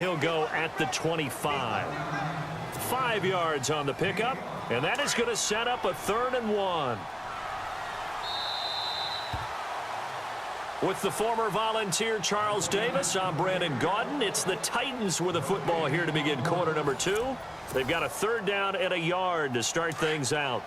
He'll go at the 25. 5 yards on the pickup, and that is going to set up a 3rd and 1. With the former Volunteer Charles Davis, I'm Brandon Gaudin. It's the Titans with the football here to begin quarter number 2. They've got a 3rd down and a yard to start things out.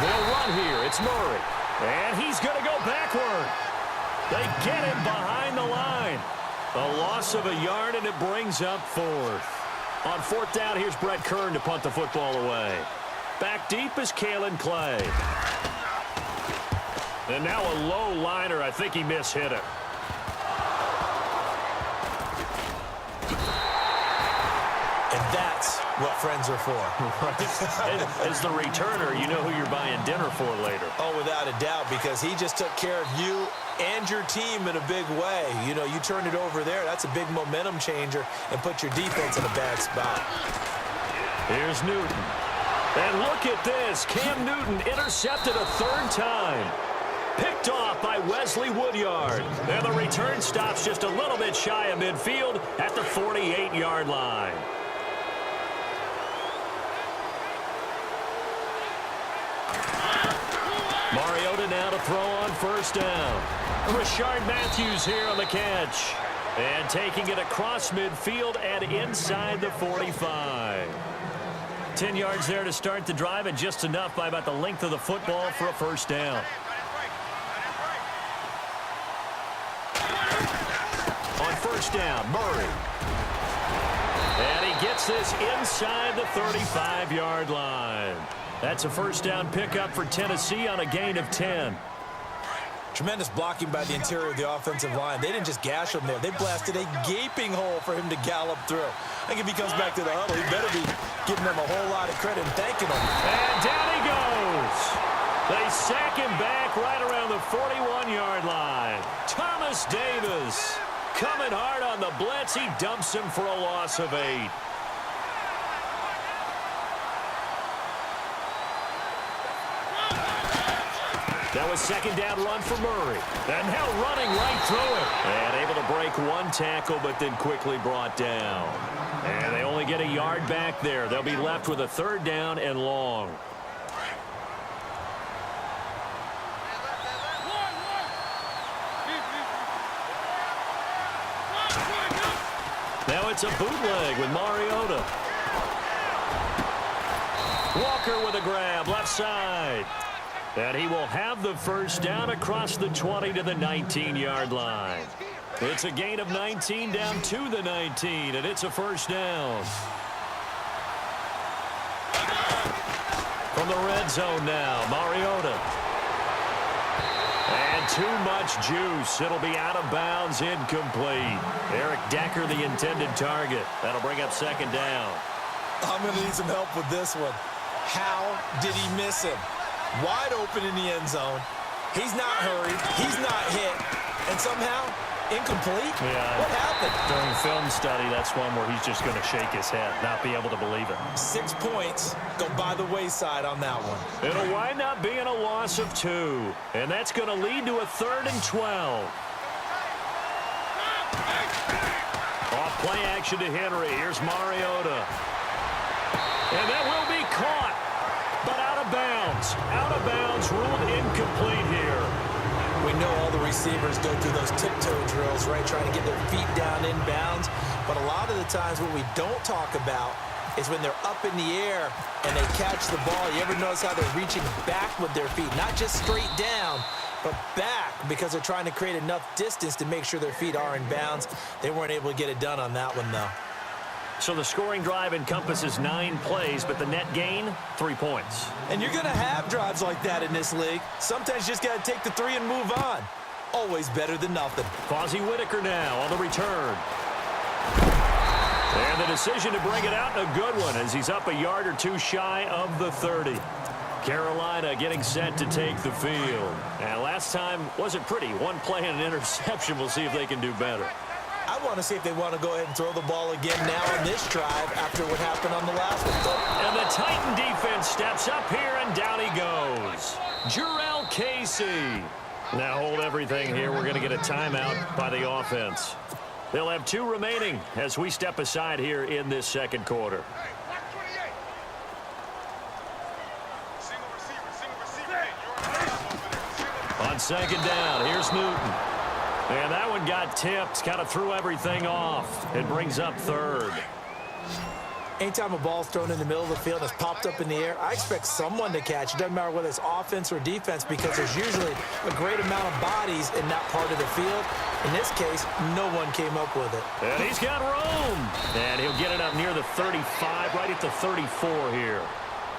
They'll run here. It's Murray. And he's going to go backward. They get him behind the line. A loss of a yard, and it brings up 4th. On 4th down, here's Brett Kern to punt the football away. Back deep is Kalen Clay. And now a low liner. I think he mishit it. And that's what friends are for. Right. As the returner, you know who you're buying dinner for later. Oh, without a doubt, because he just took care of you and your team in a big way. You know, you turned it over there. That's a big momentum changer and put your defense in a bad spot. Here's Newton. And look at this. Cam Newton intercepted a 3rd time. Picked off by Wesley Woodyard. And the return stops just a little bit shy of midfield at the 48-yard line. Mariota now to throw on 1st down. Rashard Matthews here on the catch. And taking it across midfield and inside the 45. 10 yards there to start the drive, and just enough by about the length of the football for a 1st down. On 1st down, Murray. And he gets this inside the 35-yard line. That's a 1st down pickup for Tennessee on a gain of 10. Tremendous blocking by the interior of the offensive line. They didn't just gash him there. They blasted a gaping hole for him to gallop through. I think if he comes back to the huddle, he better be giving them a whole lot of credit and thanking them. And down he goes. They sack him back right around the 41-yard line. Thomas Davis coming hard on the blitz. He dumps him for a loss of 8. That was 2nd down run for Murray. And now running right through it. And able to break 1 tackle, but then quickly brought down. And they only get a yard back there. They'll be left with a 3rd down and long. Now it's a bootleg with Mariota. Walker with a grab, left side. And he will have the 1st down across the 20 to the 19-yard line. It's a gain of 19 down to the 19, and it's a 1st down. From the red zone now, Mariota. And too much juice. It'll be out of bounds, incomplete. Eric Decker, the intended target. That'll bring up 2nd down. I'm going to need some help with this one. How did he miss him? Wide open in the end zone. He's not hurried. He's not hit. And somehow, incomplete? Yeah. What happened? During film study, that's one where he's just going to shake his head, not be able to believe it. 6 points go by the wayside on that one. It'll wind up being a loss of 2. And that's going to lead to a 3rd and 12. Off play action to Henry. Here's Mariota. And that will be caught. But out of bounds. Out of bounds, ruled incomplete here. We know all the receivers go through those tiptoe drills, right, trying to get their feet down in bounds. But a lot of the times what we don't talk about is when they're up in the air and they catch the ball. You ever notice how they're reaching back with their feet? Not just straight down, but back, because they're trying to create enough distance to make sure their feet are in bounds. They weren't able to get it done on that one, though. So the scoring drive encompasses 9 plays, but the net gain, 3 points. And you're going to have drives like that in this league. Sometimes you just got to take the 3 and move on. Always better than nothing. Fozzie Whitaker now on the return. And the decision to bring it out, a good one, as he's up a yard or 2 shy of the 30. Carolina getting set to take the field. And last time wasn't pretty. 1 play and an interception. We'll see if they can do better. I want to see if they want to go ahead and throw the ball again now on this drive after what happened on the last one. And the Titan defense steps up here, and down he goes. Jarrell Casey. Now hold everything here. We're going to get a timeout by the offense. They'll have 2 remaining as we step aside here in this second quarter. On second down, here's Newton. And that one got tipped, kind of threw everything off. It brings up third. Anytime a ball's thrown in the middle of the field and it's popped up in the air, I expect someone to catch. It doesn't matter whether it's offense or defense because there's usually a great amount of bodies in that part of the field. In this case, no one came up with it. And he's got room. And he'll get it up near the 35, right at the 34 here.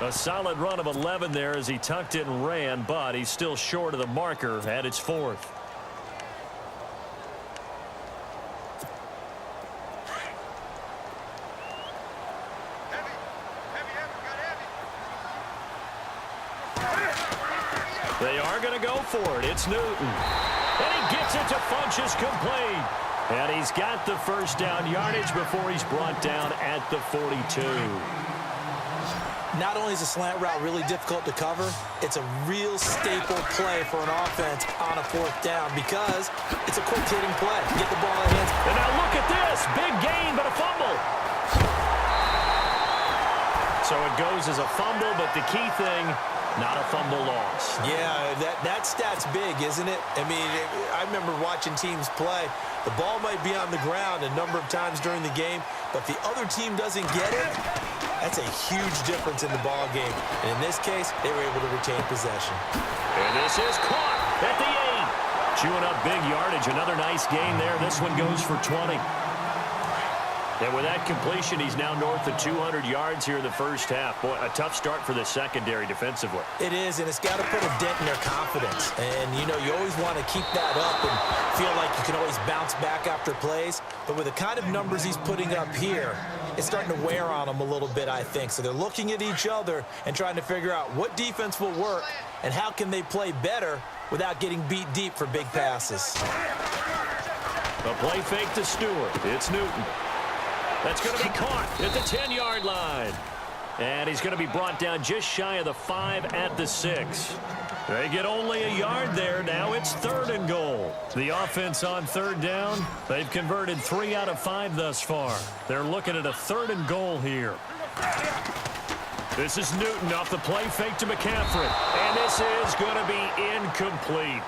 A solid run of 11 there as he tucked it and ran, but he's still short of the marker at its 4th. They are going to go for it. It's Newton. And he gets it to Funchess complete. And he's got the first down yardage before he's brought down at the 42. Not only is a slant route really difficult to cover, it's a real staple play for an offense on a 4th down because it's a quick-hitting play. Get the ball in hands. And now look at this. Big gain, but a fumble. So it goes as a fumble, but the key thing, not a fumble loss. Yeah, that stat's big, isn't it? I mean, I remember watching teams play. The ball might be on the ground a number of times during the game, but if the other team doesn't get it, that's a huge difference in the ball game. And in this case, they were able to retain possession. And this is caught at the 8. Chewing up big yardage. Another nice gain there. This one goes for 20. And with that completion, he's now north of 200 yards here in the first half. Boy, a tough start for the secondary defensively. It is, and it's got to put a dent in their confidence. And, you know, you always want to keep that up and feel like you can always bounce back after plays. But with the kind of numbers he's putting up here, it's starting to wear on them a little bit, I think. So they're looking at each other and trying to figure out what defense will work and how can they play better without getting beat deep for big passes. A play fake to Stewart. It's Newton. That's going to be caught at the 10-yard line. And he's going to be brought down just shy of the 5 at the 6. They get only a yard there. Now it's 3rd and goal. The offense on 3rd down. They've converted 3 out of 5 thus far. They're looking at a 3rd and goal here. This is Newton off the play fake to McCaffrey. And this is going to be incomplete.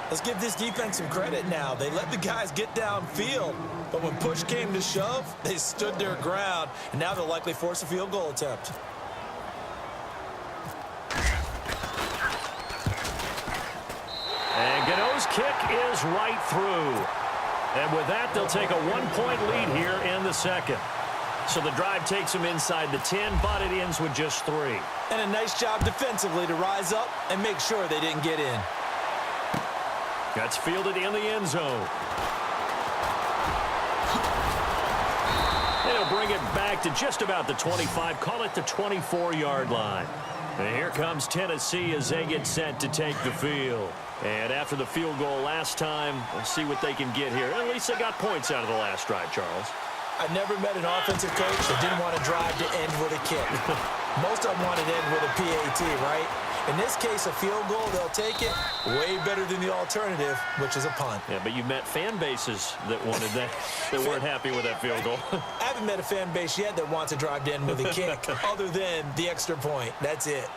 Let's give this defense some credit now. They let the guys get downfield, but when push came to shove, they stood their ground, and now they'll likely force a field goal attempt. And Gano's kick is right through. And with that, they'll take a 1-point lead here in the second. So the drive takes them inside the 10, but it ends with just 3. And a nice job defensively to rise up and make sure they didn't get in. That's fielded in the end zone. They'll bring it back to just about the 25. Call it the 24-yard line. And here comes Tennessee as they get set to take the field. And after the field goal last time, we'll see what they can get here. At least they got points out of the last drive, Charles. I've never met an offensive coach that didn't want to drive to end with a kick. Most of them want to end with a PAT, right? In this case, a field goal, they'll take it. Way better than the alternative, which is a punt. Yeah, but you've met fan bases that wanted that, that weren't happy with that field goal. I haven't met a fan base yet that wants to drive to end with a kick, other than the extra point. That's it.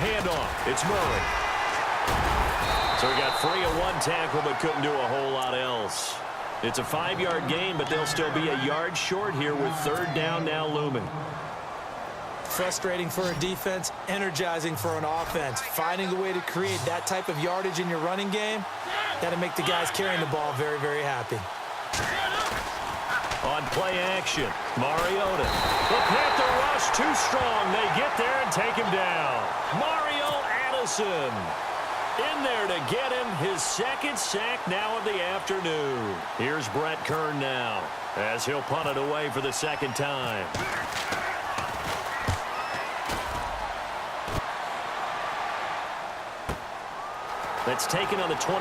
Handoff. It's Murray. So he got free of 1 tackle, but couldn't do a whole lot else. It's a 5-yard gain, but they'll still be a yard short here with 3rd down now looming. Frustrating for a defense, energizing for an offense. Finding a way to create that type of yardage in your running game, that'll make the guys carrying the ball very, very happy. On play action, Mariota. The Panther rush too strong. They get there and take him down. Mario Addison in there to get him his 2nd sack now of the afternoon. Here's Brett Kern now as he'll punt it away for the 2nd time. That's taken on the 25.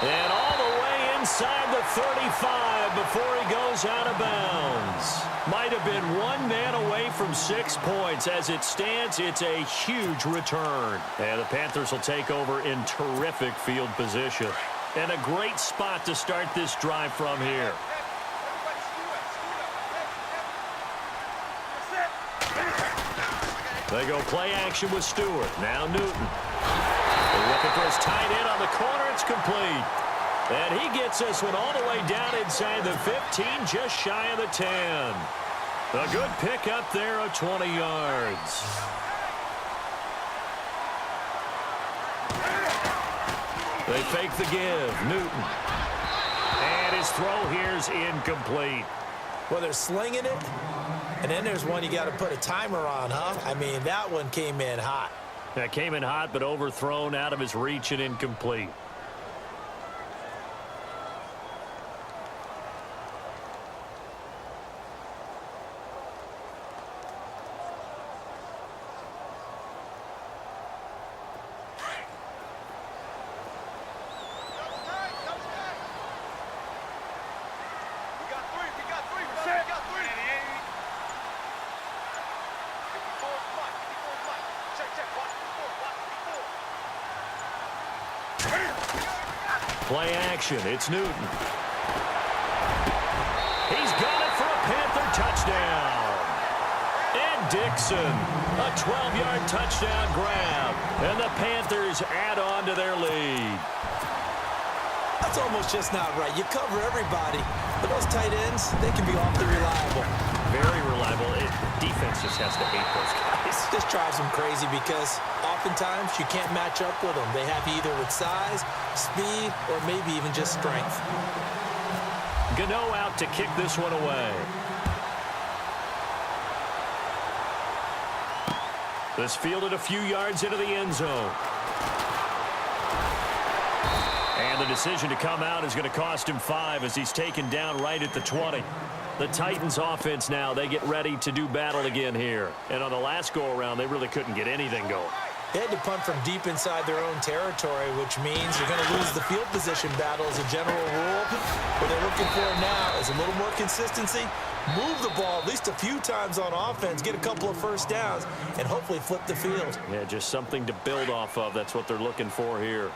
And all the way inside the 35 before he goes out of bounds. Might have been one man away from 6 points. As it stands, it's a huge return. And the Panthers will take over in terrific field position. And a great spot to start this drive from here. They go play action with Stewart. Now Newton. They're looking for his tight end on the corner. It's complete. And he gets this one all the way down inside the 15, just shy of the 10. A good pick up there of 20 yards. They fake the give. Newton. And his throw here's incomplete. Well, they're slinging it. And then there's one you got to put a timer on, huh? I mean, that one came in hot. That came in hot, but overthrown, out of his reach, and incomplete. Play action. It's Newton. He's got it for a Panther touchdown. And Dixon, a 12-yard touchdown grab. And the Panthers add on to their lead. That's almost just not right. You cover everybody, but those tight ends, they can be awfully reliable. Very reliable. Defense just has to hate those guys. This drives them crazy because oftentimes you can't match up with them. They have you either with size, speed, or maybe even just strength. Gano out to kick this one away. This fielded a few yards into the end zone. And the decision to come out is going to cost him 5 as he's taken down right at the 20. The Titans offense now, they get ready to do battle again here. And on the last go-around, they really couldn't get anything going. They had to punt from deep inside their own territory, which means you're going to lose the field position battle as a general rule. What they're looking for now is a little more consistency, move the ball at least a few times on offense, get a couple of first downs, and hopefully flip the field. Yeah, just something to build off of. That's what they're looking for here.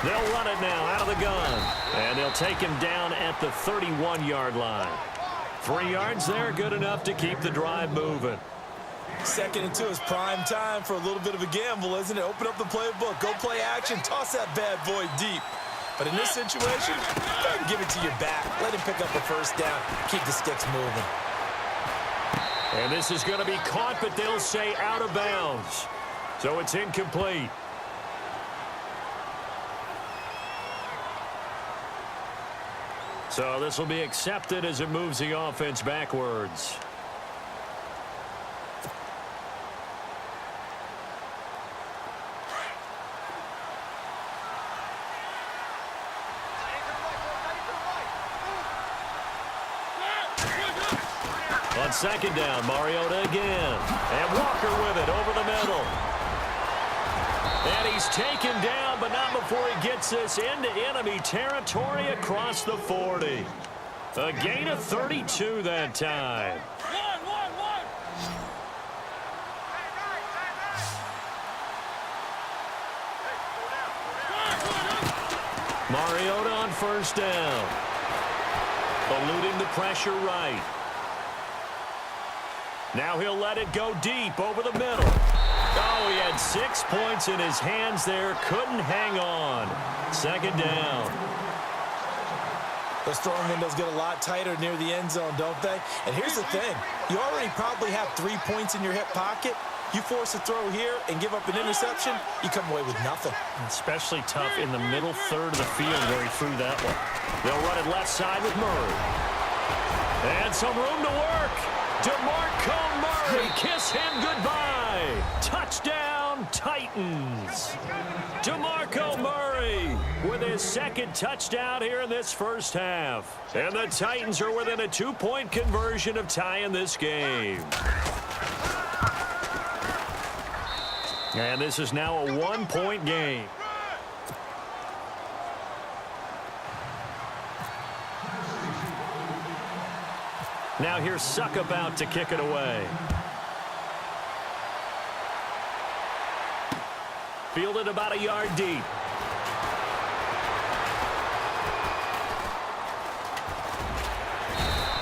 They'll run it now out of the gun. And they'll take him down at the 31-yard line. 3 yards there, good enough to keep the drive moving. 2nd and 2 is prime time for a little bit of a gamble, isn't it? Open up the playbook, go play action, toss that bad boy deep. But in this situation, go ahead and give it to your back. Let him pick up a first down. Keep the sticks moving. And this is going to be caught, but they'll say out of bounds. So it's incomplete. So this will be accepted as it moves the offense backwards. On 2nd down, Mariota again. And Walker with it over the middle. And he's taken down, but not before he gets this into enemy territory across the 40. A gain of 32 that time. Mariota on 1st down. Eluding the pressure right. Now he'll let it go deep over the middle. Oh, he had 6 points in his hands there. Couldn't hang on. 2nd down. Those throwing windows get a lot tighter near the end zone, don't they? And here's the thing. You already probably have 3 points in your hip pocket. You force a throw here and give up an interception, you come away with nothing. Especially tough in the middle third of the field where he threw that one. They'll run it left side with Murray. And some room to work. DeMarco Murray, kiss him goodbye. Touchdown, touchdown, Titans. DeMarco Murray with his second touchdown here in this first half. And the Titans are within a 2-point conversion of tying this game. And this is now a 1-point game. Now here's Suckup out to kick it away. Fielded about a yard deep.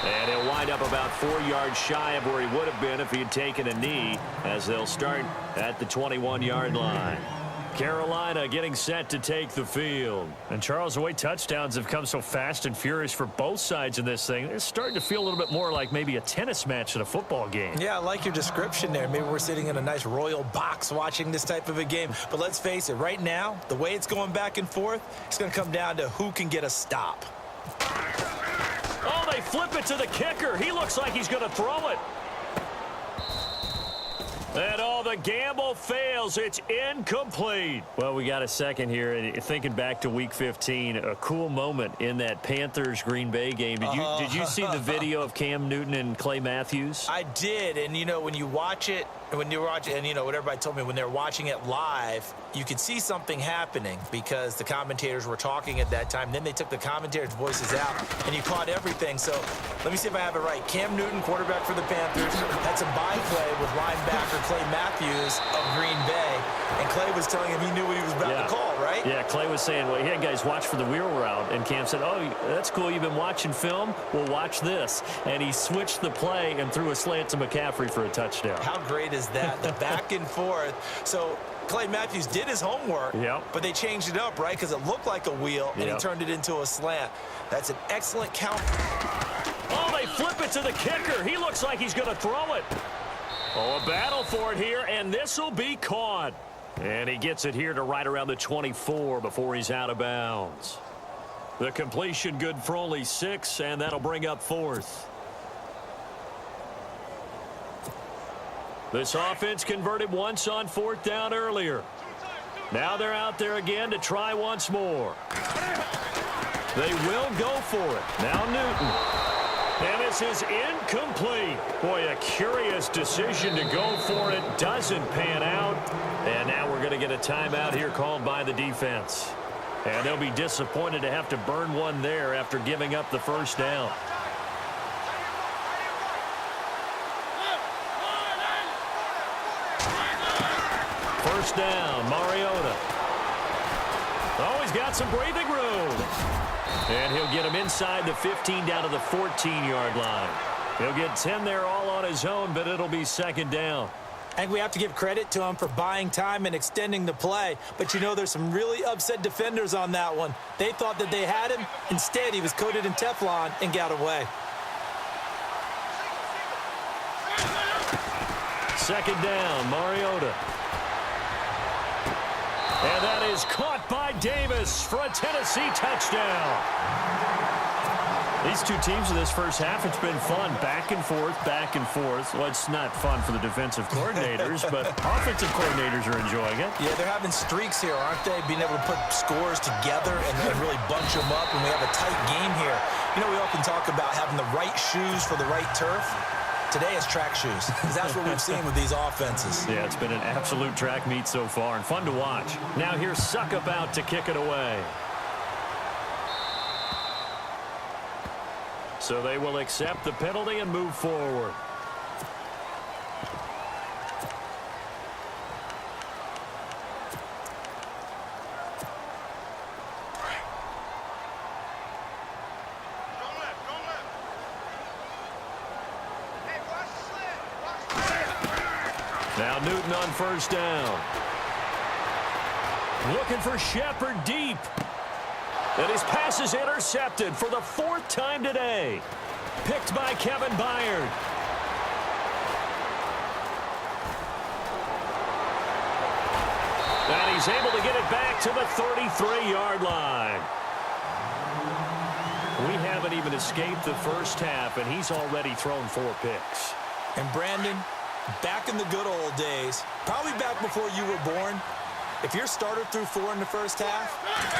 And he'll wind up about 4 yards shy of where he would have been if he had taken a knee, as they'll start at the 21-yard line. Carolina getting set to take the field. And Charles, the way touchdowns have come so fast and furious for both sides in this thing, it's starting to feel a little bit more like maybe a tennis match than a football game. Yeah, I like your description there. Maybe we're sitting in a nice royal box watching this type of a game. But let's face it, right now, the way it's going back and forth, it's going to come down to who can get a stop. Oh, they flip it to the kicker. He looks like he's going to throw it. And the gamble fails. It's incomplete. Well, we got a second here. And thinking back to Week 15, a cool moment in that Panthers-Green Bay game. Did you see the video of Cam Newton and Clay Matthews? I did. And, when you watch it, and what everybody told me, when they're watching it live, you could see something happening because the commentators were talking at that time. Then they took the commentators' voices out, and you caught everything. So let me see if I have it right. Cam Newton, quarterback for the Panthers, had some byplay with linebacker Clay Matthews of Green Bay, and Clay was telling him he knew what he was about to call, right? Yeah, Clay was saying, well, hey, guys, watch for the wheel route. And Cam said, oh, that's cool. You've been watching film? Well, watch this. And he switched the play and threw a slant to McCaffrey for a touchdown. How great is that? The back and forth. So Clay Matthews did his homework, but they changed it up, right? Because it looked like a wheel, and he turned it into a slant. That's an excellent count. Oh, they flip it to the kicker. He looks like he's going to throw it. Oh, a battle for it here, and this will be caught. And he gets it here to right around the 24 before he's out of bounds. The completion good for only 6, and that'll bring up 4th. This offense converted once on 4th down earlier. Now they're out there again to try once more. They will go for it. Now Newton. And this is incomplete. Boy, a curious decision to go for it. Doesn't pan out. And now we're going to get a timeout here called by the defense. And they'll be disappointed to have to burn one there after giving up the first down. First down, Mariota. Oh, he's got some breathing room. And he'll get him inside the 15 down to the 14-yard line. He'll get 10 there all on his own, but it'll be second down. I think we have to give credit to him for buying time and extending the play. But, there's some really upset defenders on that one. They thought that they had him. Instead, he was coated in Teflon and got away. Second down, Mariota. And that is caught by Davis for a Tennessee touchdown. These two teams in this first half, it's been fun. Back and forth, back and forth. Well, it's not fun for the defensive coordinators, but offensive coordinators are enjoying it. Yeah, they're having streaks here, aren't they? Being able to put scores together and really bunch them up, and we have a tight game here. We often talk about having the right shoes for the right turf. Today it's track shoes, because that's what we've seen with these offenses. Yeah, it's been an absolute track meet so far, and fun to watch. Now here's Suckup out to kick it away. So they will accept the penalty and move forward. Now Newton on first down. Looking for Shepard deep. And his pass is intercepted for the 4th time today. Picked by Kevin Byard. And he's able to get it back to the 33-yard line. We haven't even escaped the first half, and he's already thrown 4 picks. And Brandon, Back in the good old days, probably back before you were born, if your starter threw 4 in the first half,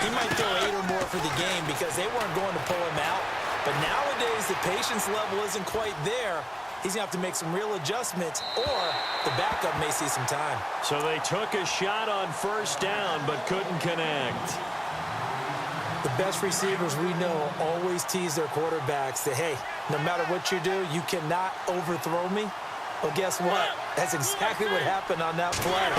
he might throw 8 or more for the game because they weren't going to pull him out. But nowadays, the patience level isn't quite there. He's going to have to make some real adjustments, or the backup may see some time. So they took a shot on first down but couldn't connect. The best receivers we know always tease their quarterbacks that, hey, no matter what you do, you cannot overthrow me. Well, guess what? That's exactly what happened on that play.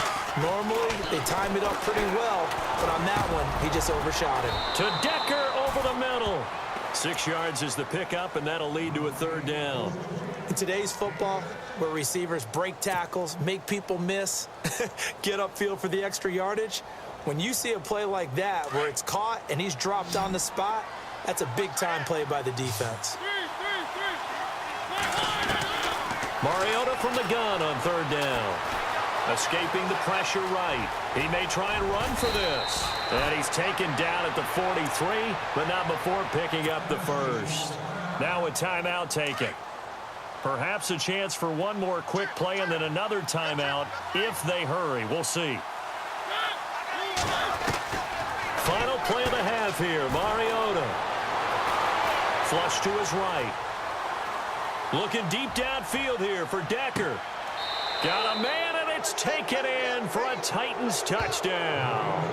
Normally, they time it up pretty well, but on that one, he just overshot it. To Decker over the middle. 6 yards is the pickup, and that'll lead to a third down. In today's football, where receivers break tackles, make people miss, get upfield for the extra yardage, when you see a play like that where it's caught and he's dropped on the spot, that's a big-time play by the defense. Mariota from the gun on third down. Escaping the pressure right. He may try and run for this. And he's taken down at the 43, but not before picking up the first. Now a timeout taken. Perhaps a chance for one more quick play and then another timeout if they hurry. We'll see. Final play of the half here. Mariota. Flush to his right. Looking deep downfield here for Decker. Got a man, and it's taken in for a Titans touchdown.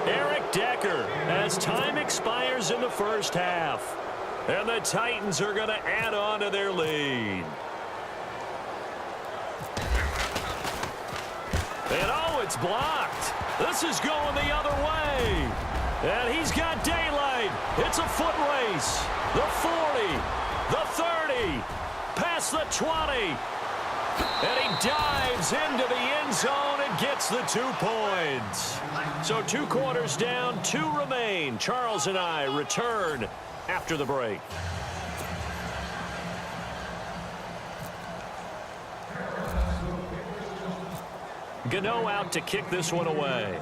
Eric Decker as time expires in the first half. And the Titans are going to add on to their lead. And oh, it's blocked. This is going the other way. And he's got daylight. It's a foot race. The 40, the 30, past the 20. And he dives into the end zone and gets the 2 points. So 2 quarters down, 2 remain. Charles and I return after the break. Gano out to kick this one away.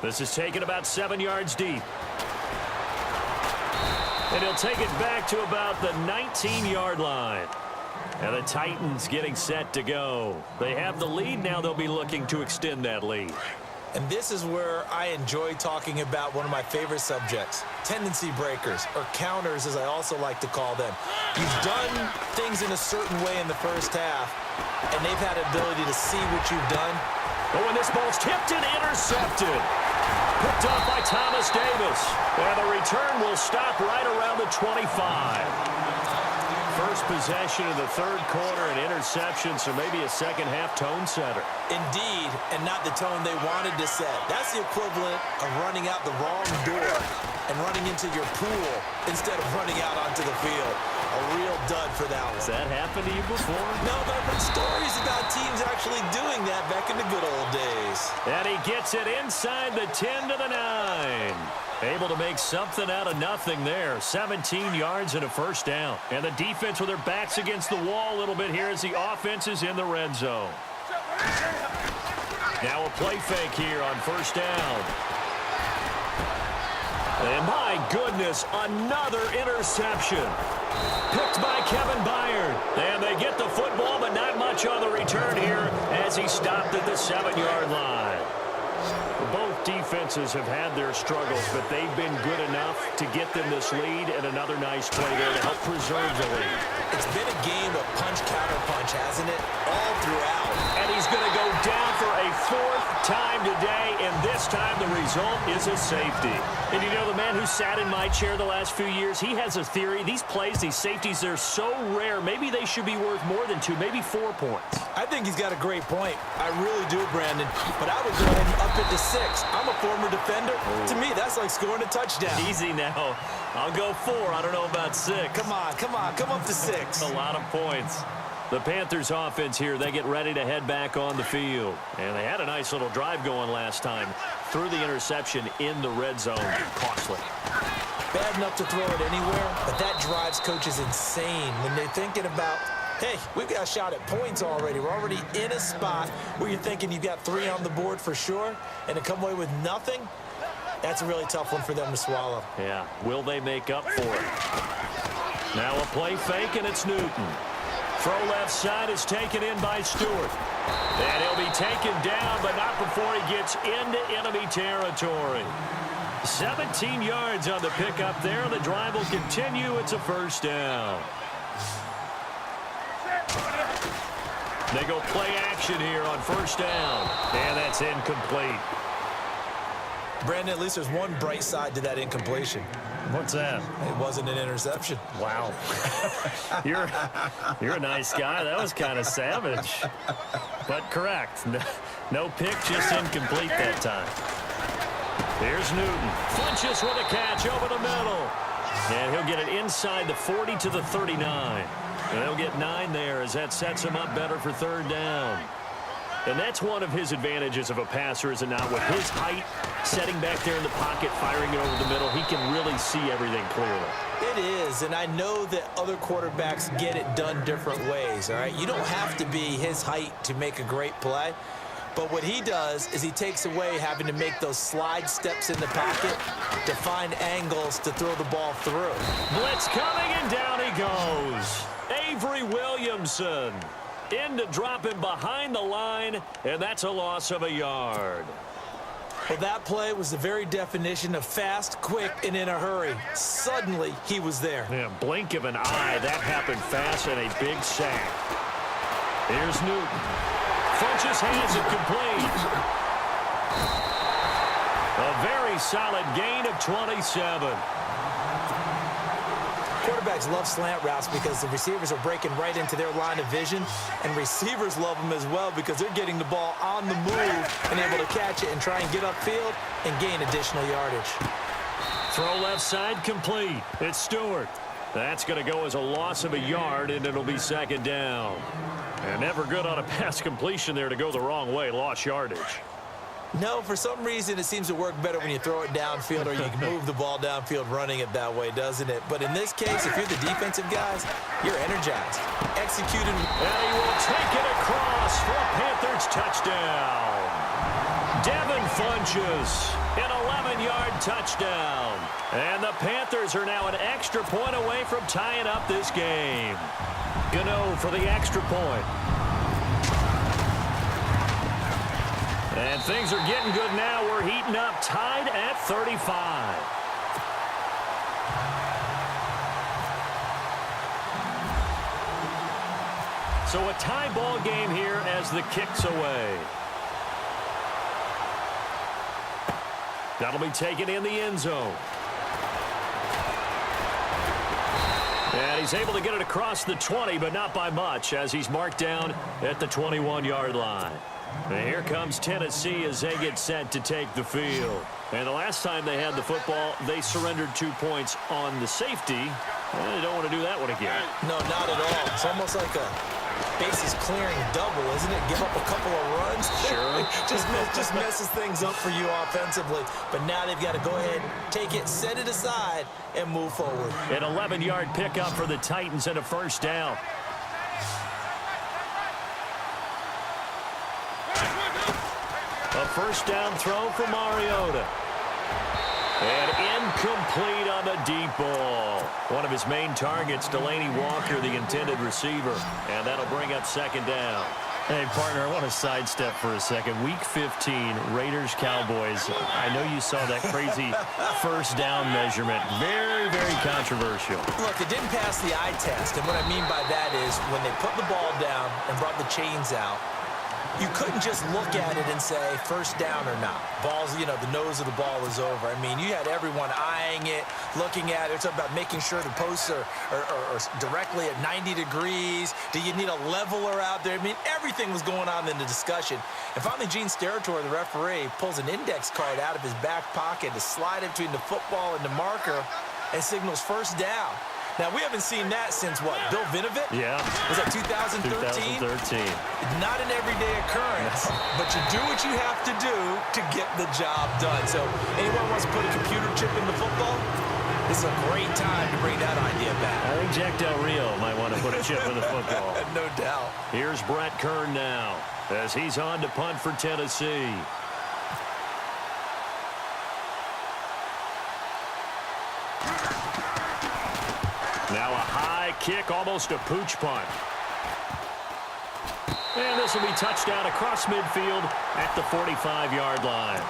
This is taken about 7 yards deep. And he'll take it back to about the 19-yard line. And the Titans getting set to go. They have the lead. Now they'll be looking to extend that lead. And this is where I enjoy talking about one of my favorite subjects, tendency breakers, or counters as I also like to call them. You've done things in a certain way in the first half, and they've had ability to see what you've done. Oh, and this ball's tipped and intercepted. Picked up by Thomas Davis. And the return will stop right around the 25. First possession of the third quarter, an interception, so maybe a second-half tone setter. Indeed, and not the tone they wanted to set. That's the equivalent of running out the wrong door and running into your pool instead of running out onto the field. A real dud for that one. Has that happened to you before? No, but I've heard stories about teams actually doing that back in the good old days. And he gets it inside the 10 to the 9. Able to make something out of nothing there. 17 yards and a first down. And the defense with their backs against the wall a little bit here as the offense is in the red zone. Now a play fake here on first down. And my goodness, another interception. Picked by Kevin Byard. And they get the football, but not much on the return here as he stopped at the 7-yard line. Both defenses have had their struggles, but they've been good enough to get them this lead, and another nice play there to help preserve the lead. It's been a game of punch-counter-punch, hasn't it? All throughout. And he's going to go down for a 4th time today, and this time the result is a safety. And you know, the man who sat in my chair the last few years, he has a theory. These plays, these safeties, they're so rare. Maybe they should be worth more than 2, maybe 4 points. I think he's got a great point. I really do, Brandon. But I would go ahead and up it to 6. I'm a former defender. To me, that's like scoring a touchdown. Easy now. I'll go 4. I don't know about 6. Come on. Come up to 6. A lot of points. The Panthers offense here, they get ready to head back on the field. And they had a nice little drive going last time. Threw the interception in the red zone. Costly. Bad enough to throw it anywhere, but that drives coaches insane when they're thinking about, hey, we've got a shot at points already. We're already in a spot where you're thinking you've got 3 on the board for sure, and to come away with nothing, that's a really tough one for them to swallow. Yeah, will they make up for it? Now a play fake, and it's Newton. Throw left side is taken in by Stewart. And he'll be taken down, but not before he gets into enemy territory. 17 yards on the pickup there. The drive will continue. It's a first down. They go play action here on first down. And that's incomplete. Brandon, at least there's one bright side to that incompletion. What's that? It wasn't an interception. Wow. You're a nice guy. That was kind of savage. But correct. No pick, just incomplete that time. Here's Newton. Flinches with a catch over the middle. And he'll get it inside the 40 to the 39. And they'll get 9 there as that sets him up better for third down. And that's one of his advantages of a passer, is it not? With his height, setting back there in the pocket, firing it over the middle, he can really see everything clearly. It is, and I know that other quarterbacks get it done different ways, all right? You don't have to be his height to make a great play. But what he does is he takes away having to make those slide steps in the pocket to find angles to throw the ball through. Blitz coming, and down he goes. Avery Williamson in to drop him behind the line, and that's a loss of a yard. Well, that play was the very definition of fast, quick, and in a hurry. Suddenly, he was there. Yeah, blink of an eye. That happened fast, and a big sack. Here's Newton. Funches has it complete. A very solid gain of 27. Quarterbacks love slant routes because the receivers are breaking right into their line of vision, and receivers love them as well because they're getting the ball on the move and able to catch it and try and get upfield and gain additional yardage. Throw left side complete. It's Stewart. That's going to go as a loss of a yard, and it'll be second down. And never good on a pass completion there to go the wrong way. Lost yardage. No, for some reason, it seems to work better when you throw it downfield or you can move the ball downfield running it that way, doesn't it? But in this case, if you're the defensive guys, you're energized. Executed. And he will take it across for a Panthers touchdown. Devin Funches, an 11-yard touchdown. And the Panthers are now an extra point away from tying up this game. Gano for the extra point. And things are getting good now. We're heating up, tied at 35. So a tie ball game here as the kick's away. That'll be taken in the end zone. And he's able to get it across the 20, but not by much, as he's marked down at the 21-yard line. And here comes Tennessee as they get set to take the field. And the last time they had the football, they surrendered 2 points on the safety. And they don't want to do that one again. No, not at all. It's almost like a bases clearing double, isn't it? Give up a couple of runs. Sure. just messes things up for you offensively. But now they've got to go ahead, take it, set it aside, and move forward. An 11-yard pickup for the Titans and a first down. A first down throw for Mariota. And incomplete on the deep ball. One of his main targets, Delaney Walker, the intended receiver. And that'll bring up second down. Hey, partner, I want to sidestep for a second. Week 15, Raiders-Cowboys. I know you saw that crazy first down measurement. Very, very controversial. Look, it didn't pass the eye test. And what I mean by that is when they put the ball down and brought the chains out, you couldn't just look at it and say first down or not. Ball's, the nose of the ball is over. I mean, you had everyone eyeing it, looking at it. It's about making sure the posts are directly at 90 degrees. Do you need a leveler out there? I mean, everything was going on in the discussion. And finally, Gene Steratore, the referee, pulls an index card out of his back pocket to slide it between the football and the marker and signals first down. Now, we haven't seen that since, what, Bill Vinovit? Yeah. Was that 2013? 2013. Not an everyday occurrence, but you do what you have to do to get the job done. So anyone wants to put a computer chip in the football? This is a great time to bring that idea back. I think Jack Del Rio might want to put a chip in the football. No doubt. Here's Brett Kern now as he's on to punt for Tennessee. Now a high kick, almost a pooch punt. And this will be touchdown across midfield at the 45-yard line.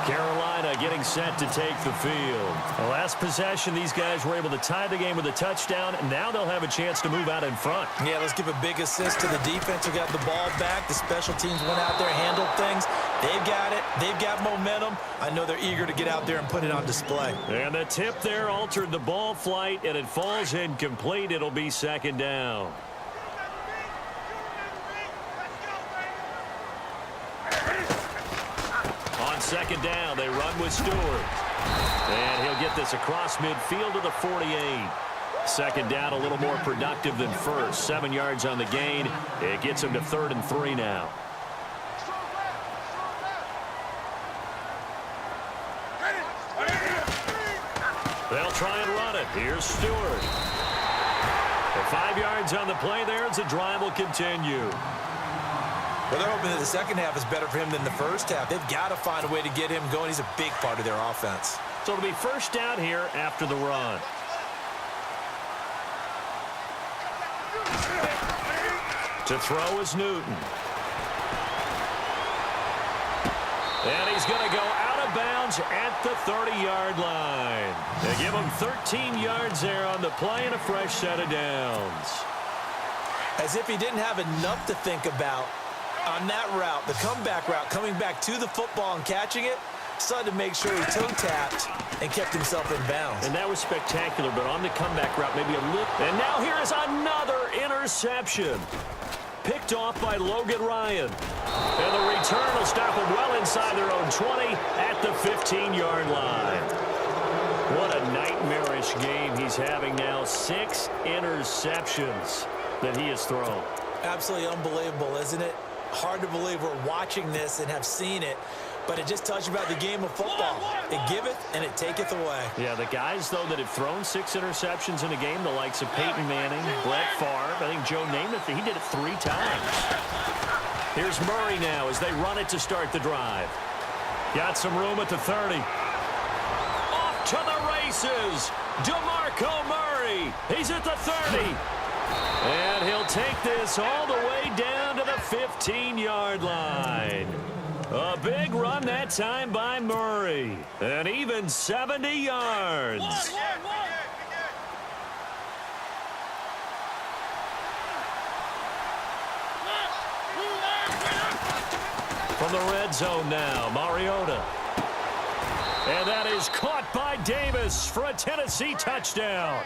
Carolina getting set to take the field. The last possession, these guys were able to tie the game with a touchdown, and now they'll have a chance to move out in front. Yeah, let's give a big assist to the defense who got the ball back. The special teams went out there, handled things. They've got it. They've got momentum. I know they're eager to get out there and put it on display. And the tip there altered the ball flight, and it falls incomplete. It'll be second down. On second down, they run with Stewart. And he'll get this across midfield to the 48. Second down, a little more productive than first. 7 yards on the gain. It gets him to 3rd and 3 now. They'll try and run it. Here's Stewart. 5 yards on the play there as the drive will continue. Well, they're hoping that the second half is better for him than the first half. They've got to find a way to get him going. He's a big part of their offense. So it'll be first down here after the run. To throw is Newton. And he's going to go out of bounds at the 30-yard line. They give him 13 yards there on the play and a fresh set of downs. As if he didn't have enough to think about on that route, the comeback route, coming back to the football and catching it, decided to make sure he toe-tapped and kept himself in bounds. And that was spectacular, but on the comeback route, maybe a little. And now here is another interception. Picked off by Logan Ryan. And the return will stop them well inside their own 20 at the 15-yard line. What a nightmarish game he's having now. 6 interceptions that he has thrown. Absolutely unbelievable, isn't it? Hard to believe we're watching this and have seen it, but it just tells you about the game of football. It giveth and it taketh away. Yeah, the guys, though, that have thrown 6 interceptions in a game, the likes of Peyton Manning, Brett Favre, I think Joe Namath, he did it 3 times. Here's Murray now as they run it to start the drive. Got some room at the 30. Off to the races. DeMarco Murray. He's at the 30. And he'll take this all the way down to the 15-yard line. A big run that time by Murray. And even 70 yards. From the red zone now, Mariota. And that is caught by Davis for a Tennessee touchdown.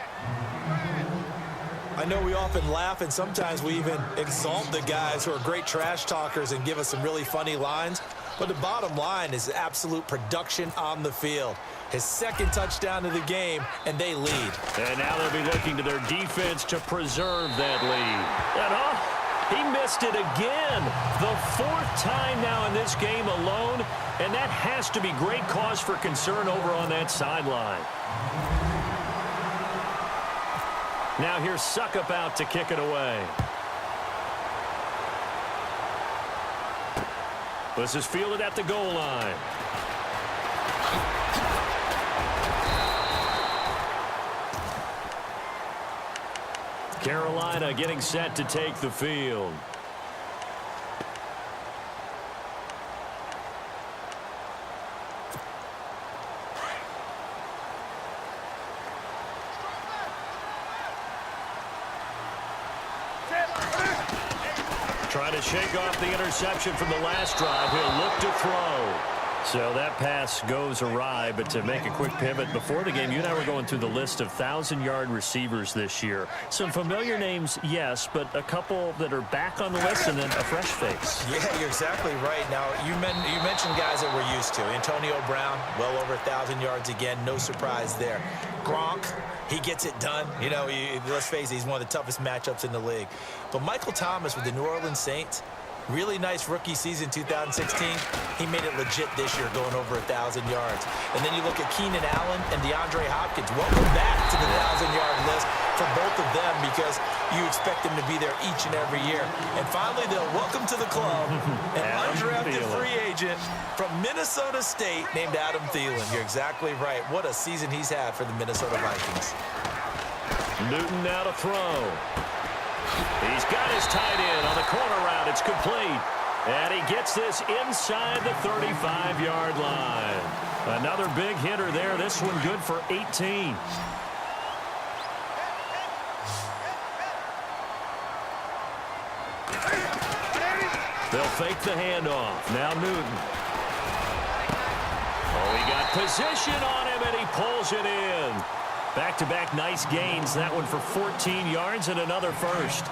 I know we often laugh, and sometimes we even exalt the guys who are great trash talkers and give us some really funny lines. But the bottom line is absolute production on the field. His 2nd touchdown of the game, and they lead. And now they'll be looking to their defense to preserve that lead. And he missed it again. The 4th time now in this game alone, and that has to be great cause for concern over on that sideline. Now here's Suckup out to kick it away. This is fielded at the goal line. Carolina getting set to take the field. Trying to shake off the interception from the last drive. He'll look to throw. So that pass goes awry, but to make a quick pivot, before the game, you and I were going through the list of 1,000-yard receivers this year. Some familiar names, yes, but a couple that are back on the list and then a fresh face. Yeah, you're exactly right. Now, you mentioned guys that we're used to. Antonio Brown, well over 1,000 yards again. No surprise there. Gronk, he gets it done. You know, let's face it, he's one of the toughest matchups in the league. But Michael Thomas with the New Orleans Saints, really nice rookie season 2016. He made it legit this year going over 1,000 yards. And then you look at Keenan Allen and DeAndre Hopkins. Welcome back to the 1,000-yard list for both of them because you expect them to be there each and every year. And finally, they'll welcome to the club an undrafted free agent from Minnesota State named Adam Thielen. You're exactly right. What a season he's had for the Minnesota Vikings. Newton now to throw. He's got his tight end on the corner route. It's complete. And he gets this inside the 35-yard line. Another big hitter there. This one good for 18. They'll fake the handoff. Now Newton. Oh, he got position on him, and he pulls it in. Back-to-back nice gains. That one for 14 yards and another first.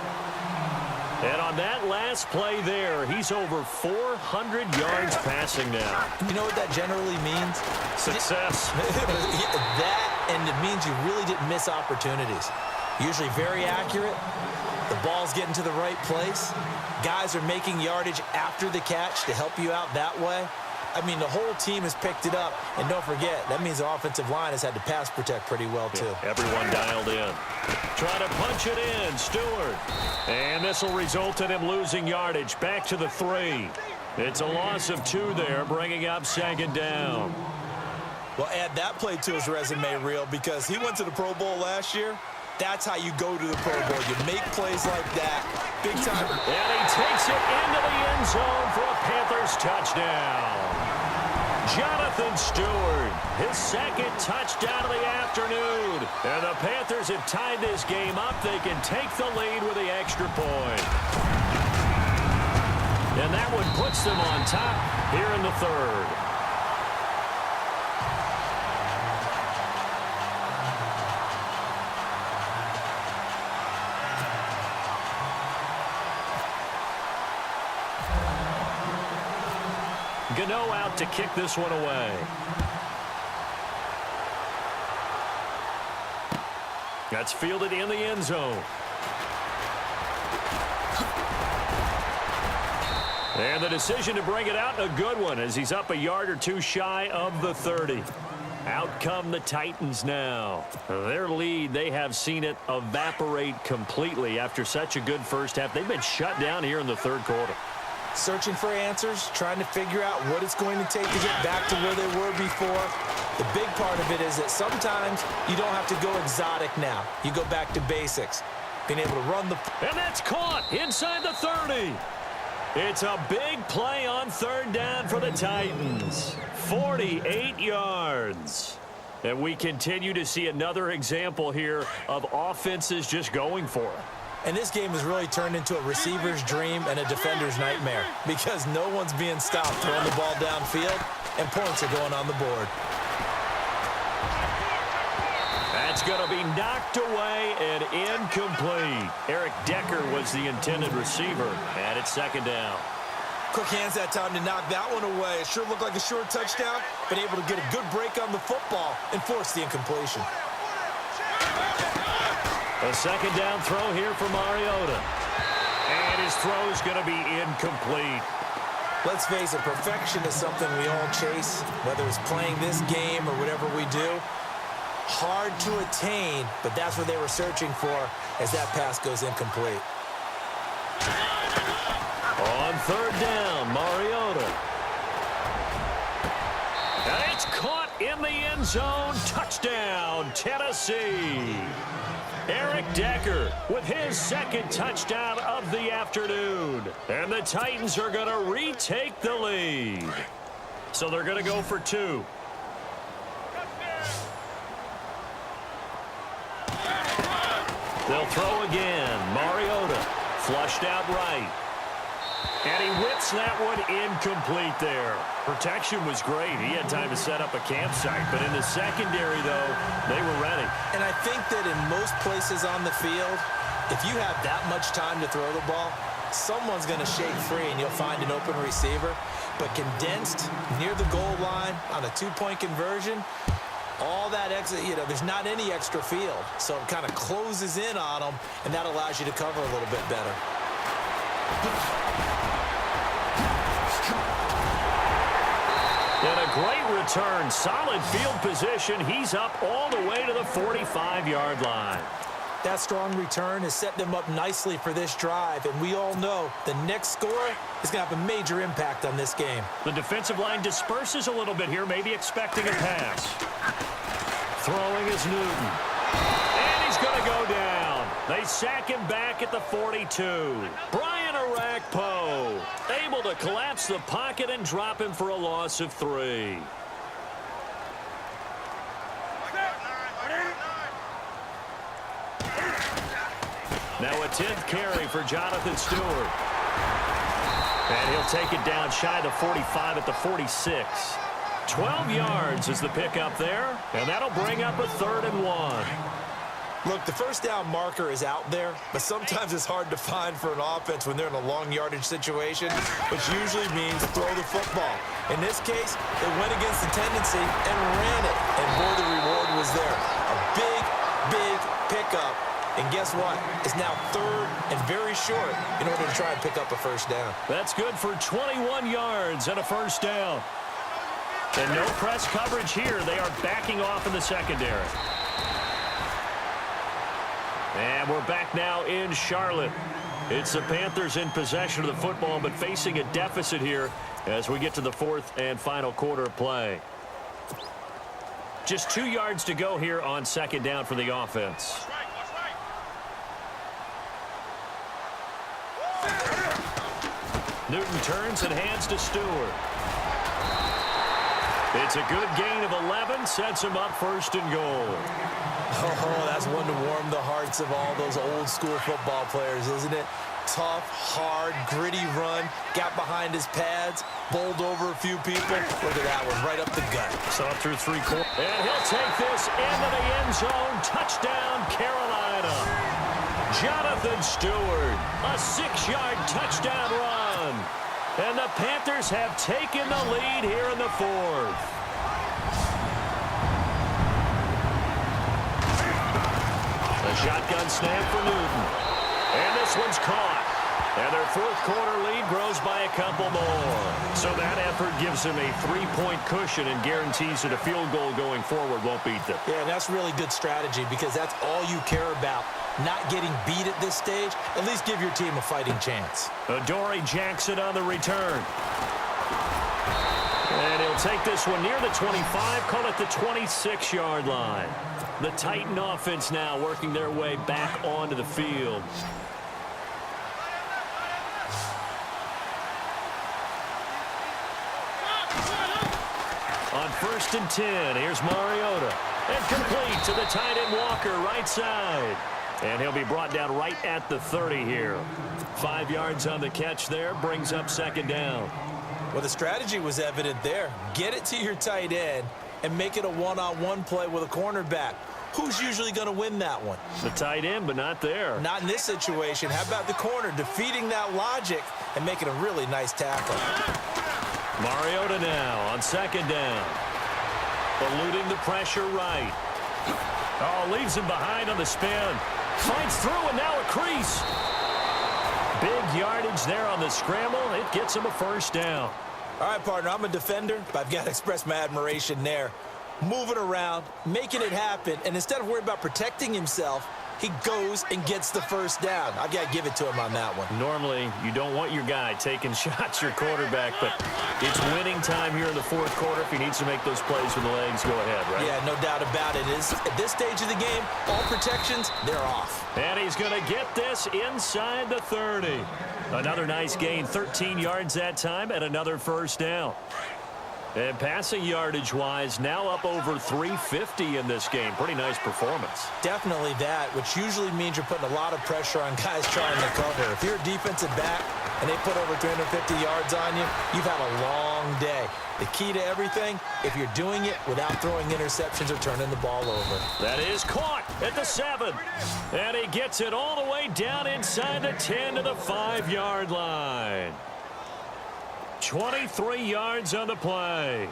And on that last play there, he's over 400 yards passing now. You know what that generally means? Success. That, and it means you really didn't miss opportunities. Usually very accurate. The ball's getting to the right place. Guys are making yardage after the catch to help you out that way. I mean, the whole team has picked it up. And don't forget, that means the offensive line has had to pass protect pretty well, too. Yeah, everyone dialed in. Trying to punch it in, Stewart. And this will result in him losing yardage. Back to the 3. It's a loss of 2 there, bringing up second down. Well, add that play to his resume reel because he went to the Pro Bowl last year. That's how you go to the Pro Bowl. You make plays like that. Big time. And he takes it into the end zone for a Panthers touchdown. Jonathan Stewart, his second touchdown of the afternoon. And the Panthers have tied this game up. They can take the lead with the extra point. And that one puts them on top here in the third. Gano out to kick this one away. That's fielded in the end zone. And the decision to bring it out, a good one, as he's up a yard or two shy of the 30. Out come the Titans now. Their lead, they have seen it evaporate completely after such a good first half. They've been shut down here in the third quarter. Searching for answers, trying to figure out what it's going to take to get back to where they were before. The big part of it is that sometimes you don't have to go exotic now. You go back to basics. Being able to run the... And that's caught inside the 30. It's a big play on third down for the Titans. 48 yards. And we continue to see another example here of offenses just going for it. And this game has really turned into a receiver's dream and a defender's nightmare because no one's being stopped throwing the ball downfield, and points are going on the board. That's going to be knocked away and incomplete. Eric Decker was the intended receiver, and it's second down. Quick hands that time to knock that one away. It sure looked like a short touchdown, but able to get a good break on the football and force the incompletion. A second down throw here for Mariota. And his throw is going to be incomplete. Let's face it, perfection is something we all chase, whether it's playing this game or whatever we do. Hard to attain, but that's what they were searching for as that pass goes incomplete. On third down, Mariota. And it's caught in the end zone. Touchdown, Tennessee. Eric Decker with his second touchdown of the afternoon. And the Titans are going to retake the lead. So they're going to go for 2. They'll throw again. Mariota flushed out right. And he whips that one incomplete there. Protection was great. He had time to set up a campsite. But in the secondary, though, they were ready. And I think that in most places on the field, if you have that much time to throw the ball, someone's going to shake free and you'll find an open receiver. But condensed near the goal line on a two-point conversion, all that extra, there's not any extra field. So it kind of closes in on them, and that allows you to cover a little bit better. And a great return. Solid field position. He's up all the way to the 45-yard line. That strong return has set them up nicely for this drive, and we all know the next score is going to have a major impact on this game. The defensive line disperses a little bit here, maybe expecting a pass. Throwing is Newton. And he's going to go down. They sack him back at the 42. Brian Arakpo able to collapse the pocket and drop him for a loss of 3. Now a 10th carry for Jonathan Stewart. And he'll take it down shy of the 45 at the 46. 12 yards is the pickup there, and that'll bring up a 3rd and 1. Look, the first down marker is out there, but sometimes it's hard to find for an offense when they're in a long yardage situation, which usually means throw the football. In this case, they went against the tendency and ran it, and boy, the reward was there. A big, big pickup, and guess what? It's now 3rd and very short in order to try and pick up a first down. That's good for 21 yards and a first down. And no press coverage here. They are backing off in the secondary. And we're back now in Charlotte. It's the Panthers in possession of the football, but facing a deficit here as we get to the 4th and final quarter of play. Just 2 yards to go here on 2nd down for the offense. Newton turns and hands to Stewart. It's a good gain of 11, sets him up 1st and goal. Oh, that's one to warm the hearts of all those old school football players, isn't it? Tough, hard, gritty run, got behind his pads, bowled over a few people. Look at that one, right up the gut. Saw through 3 quarters. And he'll take this into the end zone. Touchdown, Carolina. Jonathan Stewart, a 6-yard touchdown run. And the Panthers have taken the lead here in the 4th. A shotgun snap for Newton. And this one's caught. And their 4th quarter lead grows by a couple more. So that effort gives them a 3-point cushion and guarantees that a field goal going forward won't beat them. Yeah, and that's really good strategy because that's all you care about. Not getting beat at this stage. At least give your team a fighting chance. Adoree Jackson on the return. And he'll take this one near the 25, call it the 26-yard line. The Titan offense now working their way back onto the field. On 1st and 10, here's Mariota. And complete to the tight end Walker, right side. And he'll be brought down right at the 30 here. 5 yards on the catch there, brings up 2nd down. Well, the strategy was evident there. Get it to your tight end and make it a one-on-one play with a cornerback. Who's usually going to win that one? The tight end, but not there. Not in this situation. How about the corner defeating that logic and making a really nice tackle? Mariota now on 2nd down. Eluding the pressure right. Oh, leaves him behind on the spin. Finds through and now a crease. Big yardage there on the scramble. It gets him a first down. All right, partner, I'm a defender, but I've got to express my admiration there. Moving around, making it happen, and instead of worrying about protecting himself, he goes and gets the first down. I've got to give it to him on that one. Normally, you don't want your guy taking shots, your quarterback, but it's winning time here in the 4th quarter. If he needs to make those plays with the legs, go ahead, right? Yeah, no doubt about it. At this stage of the game, all protections, they're off. And he's going to get this inside the 30. Another nice gain, 13 yards that time, and another first down. And passing yardage-wise, now up over 350 in this game. Pretty nice performance. Definitely that, which usually means you're putting a lot of pressure on guys trying to cover. If you're a defensive back and they put over 350 yards on you, you've had a long day. The key to everything, if you're doing it without throwing interceptions or turning the ball over. That is caught at the 7. And he gets it all the way down inside the 10 to the 5-yard line. 23 yards on the play.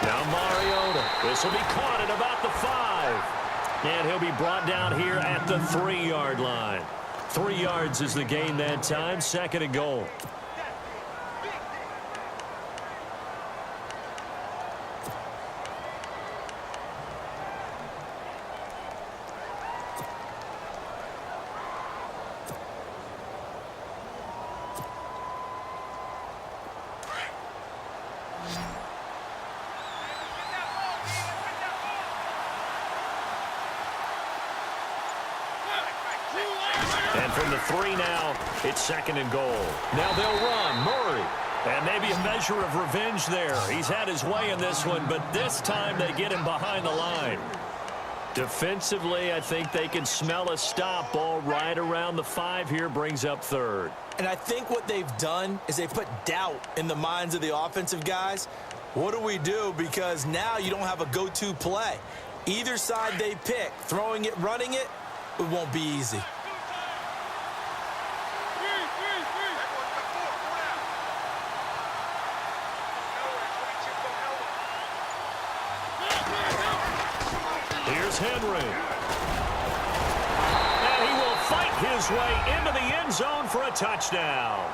Now Mariota. This will be caught at about the 5. And he'll be brought down here at the 3-yard line. 3 yards is the gain that time. 2nd and goal. from the 3 now. It's 2nd and goal. Now they'll run. Murray. And maybe a measure of revenge there. He's had his way in this one, but this time they get him behind the line. Defensively, I think they can smell a stop. Ball right around the 5 here, brings up 3rd. And I think what they've done is they put doubt in the minds of the offensive guys. What do we do? Because now you don't have a go-to play. Either side they pick, throwing it, running it, it won't be easy. Here's Henry. And he will fight his way into the end zone for a touchdown.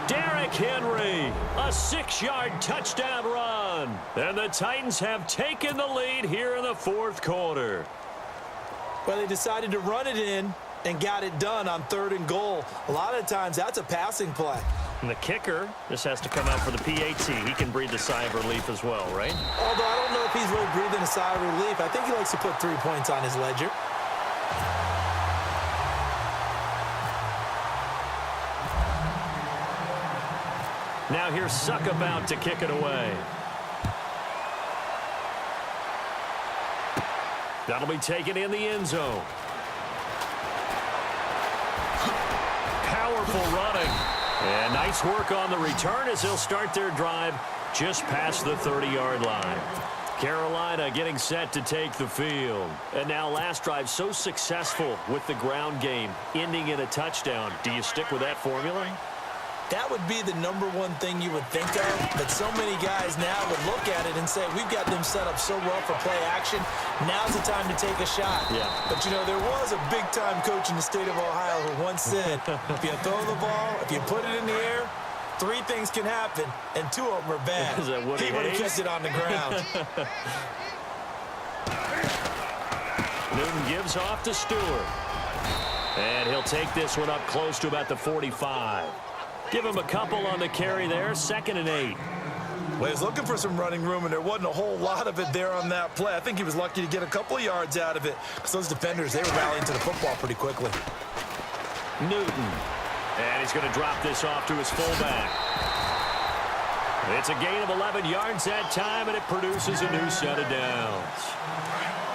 Derrick Henry, a 6-yard touchdown run. And the Titans have taken the lead here in the 4th quarter. Well, they decided to run it in and got it done on 3rd and goal. A lot of times that's a passing play. And the kicker just has to come out for the PAT. He can breathe a sigh of relief as well, right? Although I don't know if he's really breathing a sigh of relief. I think he likes to put 3 points on his ledger. Now here's Suckabout to kick it away. That'll be taken in the end zone. Powerful running. And nice work on the return as they'll start their drive just past the 30-yard line. Carolina getting set to take the field. And now last drive so successful with the ground game, ending in a touchdown. Do you stick with that formula? That would be the #1 thing you would think of, but so many guys now would look at it and say, we've got them set up so well for play action. Now's the time to take a shot. Yeah. But, you know, there was a big-time coach in the state of Ohio who once said, if you throw the ball, if you put it in the air, 3 things can happen, and 2 of them are bad. Is that Woody he would have Hayes? kept it on the ground. Newton gives off to Stewart. And he'll take this one up close to about the 45. Give him a couple on the carry there, 2nd and 8. Well, he's looking for some running room, and there wasn't a whole lot of it there on that play. I think he was lucky to get a couple of yards out of it because those defenders, they were rallying to the football pretty quickly. Newton. And he's going to drop this off to his fullback. It's a gain of 11 yards that time, and it produces a new set of downs.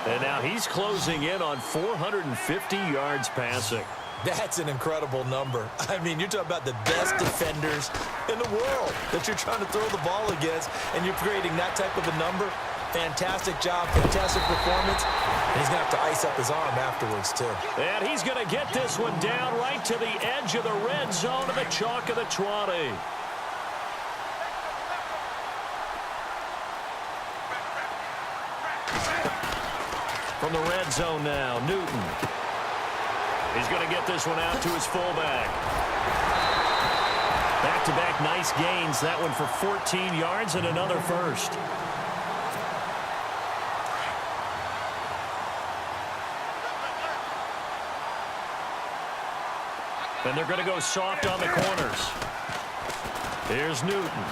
And now he's closing in on 450 yards passing. That's an incredible number. I mean, you're talking about the best defenders in the world that you're trying to throw the ball against, and you're creating that type of a number. Fantastic job, fantastic performance. And he's going to have to ice up his arm afterwards, too. And he's going to get this one down right to the edge of the red zone of the chalk of the 20. From the red zone now, Newton. He's going to get this one out to his fullback. Back-to-back nice gains. That one for 14 yards and another first. And they're going to go soft on the corners. Here's Newton.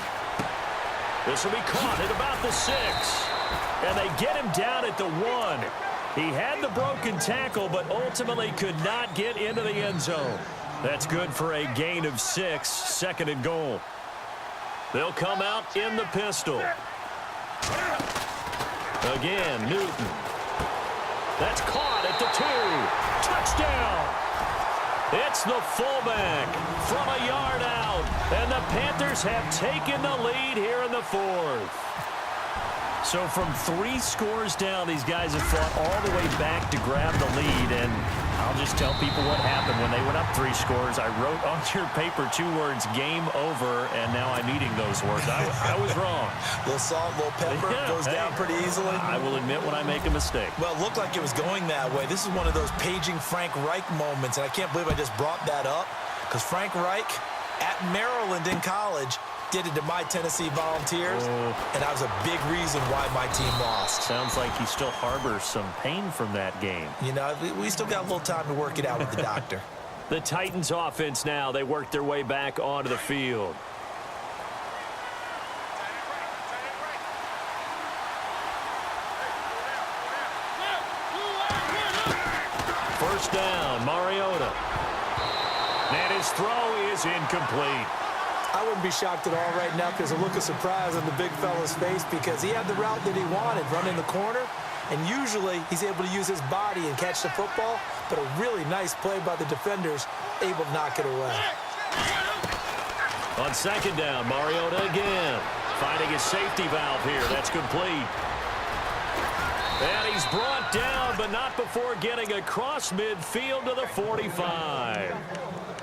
This will be caught at about the 6. And they get him down at the 1. He had the broken tackle, but ultimately could not get into the end zone. That's good for a gain of 6, 2nd and goal. They'll come out in the pistol. Again, Newton. That's caught at the 2. Touchdown! It's the fullback from a yard out, and the Panthers have taken the lead here in the 4th. So from 3 scores down, these guys have fought all the way back to grab the lead, and I'll just tell people what happened when they went up 3 scores. I wrote on your paper 2 words, game over, and now I'm eating those words. I was wrong. Little salt, little pepper, goes down pretty easily. I will admit when I make a mistake. Well, it looked like it was going that way. This is one of those paging Frank Reich moments, and I can't believe I just brought that up, because Frank Reich at Maryland in college did it to my Tennessee Volunteers, and that was a big reason why my team lost. Sounds like he still harbors some pain from that game. You know, we still got a little time to work it out with the doctor. The Titans offense now, they work their way back onto the field. First down, Mariota. And his throw is incomplete. I wouldn't be shocked at all right now because a look of surprise on the big fella's face because he had the route that he wanted, running the corner, and usually he's able to use his body and catch the football, but a really nice play by the defenders, able to knock it away. On second down, Mariota again, finding his safety valve here. That's complete. And he's brought down, but not before getting across midfield to the 45.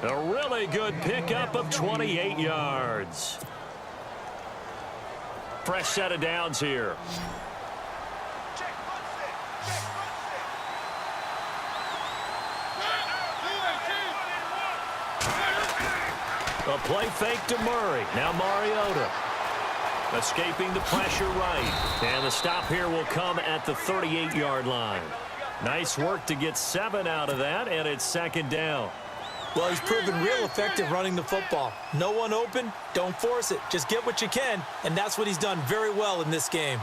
A really good pickup of 28 yards. Fresh set of downs here. A play fake to Murray. Now Mariota. Escaping the pressure right. And the stop here will come at the 38-yard line. Nice work to get 7 out of that, and it's second down. Well, he's proven real effective running the football. No one open, don't force it. Just get what you can, and that's what he's done very well in this game.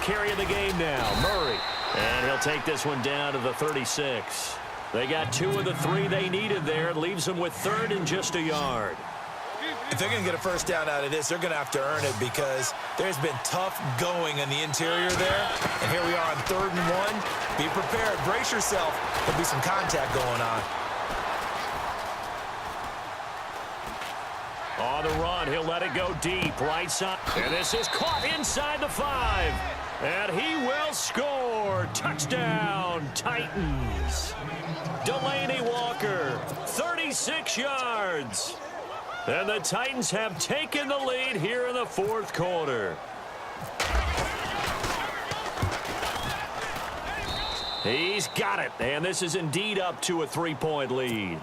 Carry of the game now, Murray. And he'll take this one down to the 36. They got 2 of the 3 they needed there. It leaves them with third and just a yard. If they're going to get a first down out of this, they're going to have to earn it because there's been tough going in the interior there. And here we are on 3rd and 1. Be prepared. Brace yourself. There'll be some contact going on. On the run, he'll let it go deep, right side. And this is caught inside the 5. And he will score. Touchdown, Titans. Delaney Walker, 36 yards. And the Titans have taken the lead here in the 4th quarter. He's got it. And this is indeed up to a 3-point lead.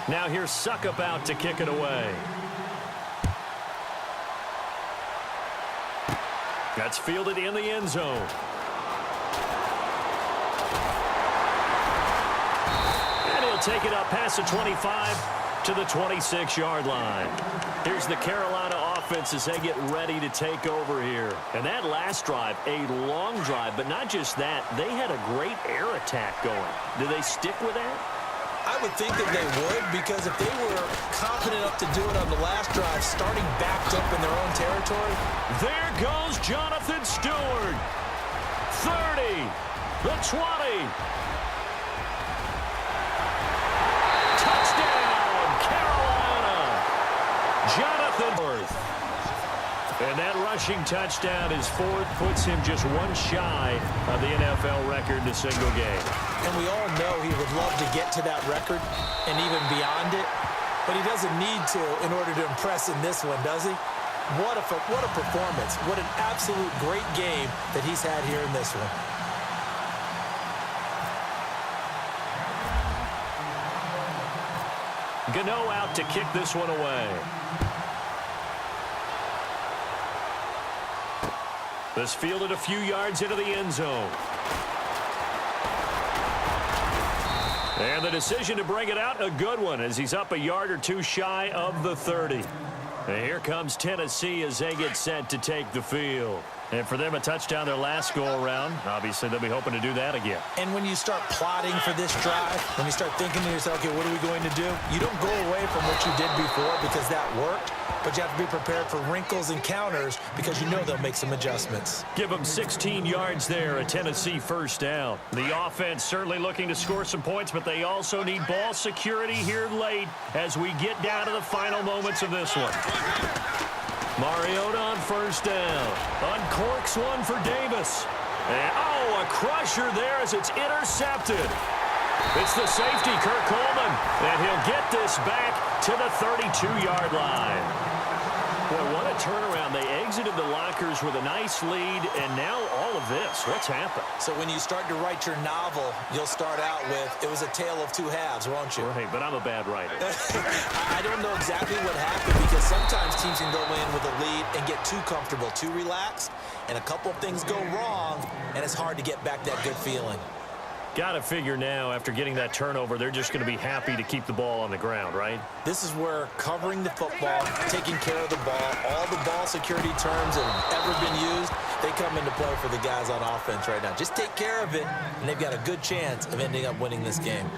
Now here's Suckup out to kick it away. That's fielded in the end zone. And he'll take it up past the 25 to the 26-yard line. Here's the Carolina offense as they get ready to take over here. And that last drive, a long drive, but not just that. They had a great air attack going. Do they stick with that? I would think that they would because if they were confident enough to do it on the last drive, starting backed up in their own territory. There goes Jonathan Stewart. 30, the 20. Touchdown, Carolina. Jonathan Worth. And that rushing touchdown is 4th, puts him just 1 shy of the NFL record in a single game. And we all know he would love to get to that record and even beyond it, but he doesn't need to in order to impress in this one, does he? What a performance. What an absolute great game that he's had here in this one. Gano out to kick this one away. This fielded a few yards into the end zone. And the decision to bring it out, a good one, as he's up a yard or 2 shy of the 30. And here comes Tennessee as they get set to take the field. And for them, a touchdown their last go-around. Obviously, they'll be hoping to do that again. And when you start plotting for this drive, when you start thinking to yourself, okay, what are we going to do? You don't go away from what you did before because that worked, but you have to be prepared for wrinkles and counters because you know they'll make some adjustments. Give them 16 yards there, a Tennessee first down. The offense certainly looking to score some points, but they also need ball security here late as we get down to the final moments of this one. Mariota on first down. Uncorks one for Davis. And, a crusher there as it's intercepted. It's the safety, Kirk Coleman. And he'll get this back to the 32-yard line. Boy, what a turnaround. They exited the lockers with a nice lead, and now all of this. What's happened? So when you start to write your novel, you'll start out with, it was a tale of 2 halves, won't you? Right, but I'm a bad writer. I don't know exactly what happened because sometimes teams can go in with a lead and get too comfortable, too relaxed, and a couple of things go wrong, and it's hard to get back that good feeling. Got to figure now, after getting that turnover, they're just going to be happy to keep the ball on the ground, right? This is where covering the football, taking care of the ball, all the ball security terms that have ever been used, they come into play for the guys on offense right now. Just take care of it, and they've got a good chance of ending up winning this game.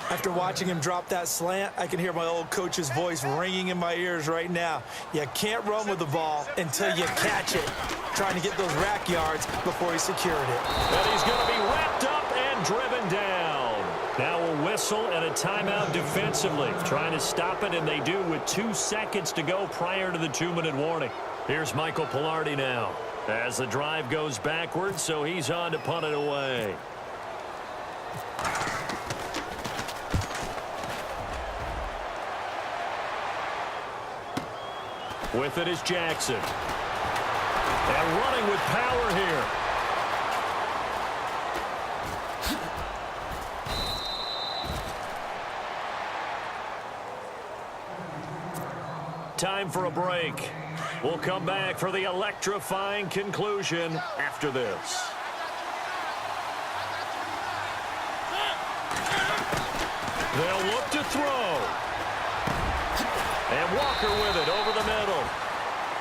After watching him drop that slant, I can hear my old coach's voice ringing in my ears right now. You can't run with the ball until you catch it. Trying to get those rack yards before he secured it. And he's going to be wrapped up and driven down. Now a whistle and a timeout defensively. Trying to stop it, and they do with 2 seconds to go prior to the 2-minute warning. Here's Michael Pilardi now as the drive goes backwards, so he's on to punt it away. With it is Jackson. And running with power here. Time for a break. We'll come back for the electrifying conclusion after this. They'll look to throw. And Walker with it over the middle.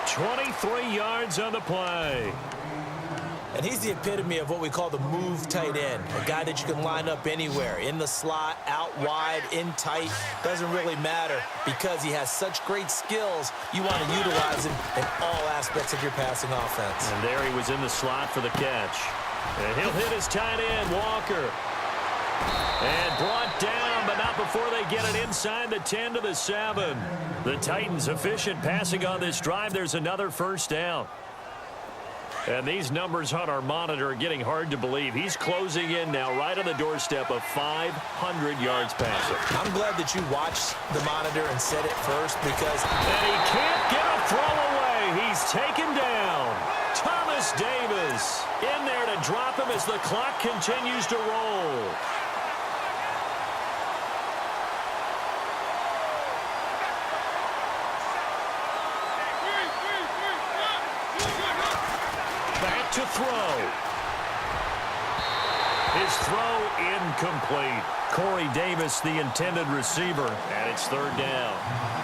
23 yards on the play. And he's the epitome of what we call the move tight end. A guy that you can line up anywhere. In the slot, out wide, in tight. Doesn't really matter because he has such great skills. You want to utilize him in all aspects of your passing offense. And there he was in the slot for the catch. And he'll hit his tight end, Walker. And brought down, but not before they get it inside the 10 to the 7. The Titans efficient passing on this drive. There's another first down. And these numbers on our monitor are getting hard to believe. He's closing in now right on the doorstep of 500 yards passing. I'm glad that you watched the monitor and said it first because... And he can't get a throw away. He's taken down. Thomas Davis in there to drop him as the clock continues to roll. To throw. His throw incomplete. Corey Davis, the intended receiver, and it's third down.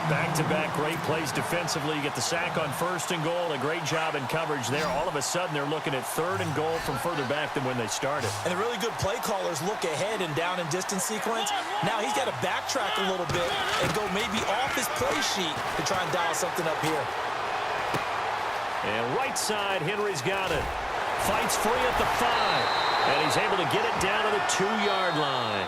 Back-to-back great plays defensively. You get the sack on 1st and goal. A great job in coverage there. All of a sudden, they're looking at 3rd and goal from further back than when they started. And the really good play callers look ahead and down and distance sequence. Now he's got to backtrack a little bit and go maybe off his play sheet to try and dial something up here. And right side, Henry's got it. Fights free at the 5. And he's able to get it down to the 2-yard line.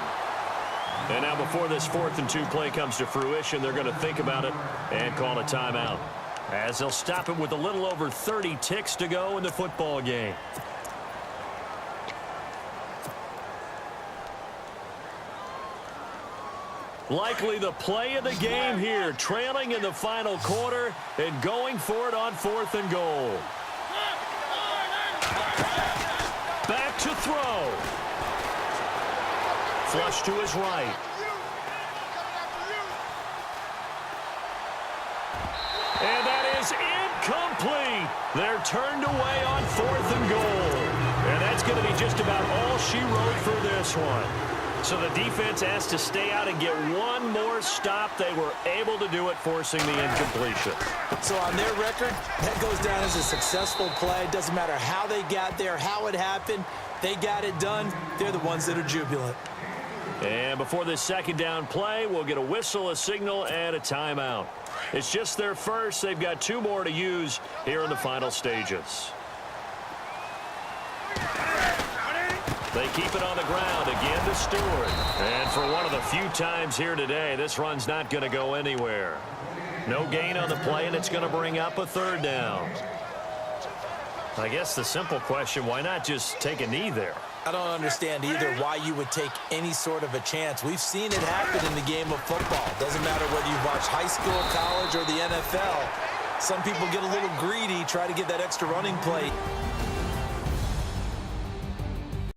And now before this 4th and 2 play comes to fruition, they're going to think about it and call a timeout. As they'll stop it with a little over 30 ticks to go in the football game. Likely the play of the game here, trailing in the final quarter and going for it on 4th and goal. Back to throw. Flush to his right. And that is incomplete. They're turned away on 4th and goal. And that's going to be just about all she wrote for this one. So the defense has to stay out and get one more stop. They were able to do it, forcing the incompletion. So on their record, that goes down as a successful play. Doesn't matter how they got there, how it happened. They got it done. They're the ones that are jubilant. And before this 2nd down play, we'll get a whistle, a signal, and a timeout. It's just their first. They've got 2 more to use here in the final stages. They keep it on the ground again to Stewart. And for one of the few times here today, this run's not going to go anywhere. No gain on the play, and it's going to bring up a 3rd down. I guess the simple question, why not just take a knee there? I don't understand either why you would take any sort of a chance. We've seen it happen in the game of football. Doesn't matter whether you watch high school, college, or the NFL. Some people get a little greedy, try to get that extra running play.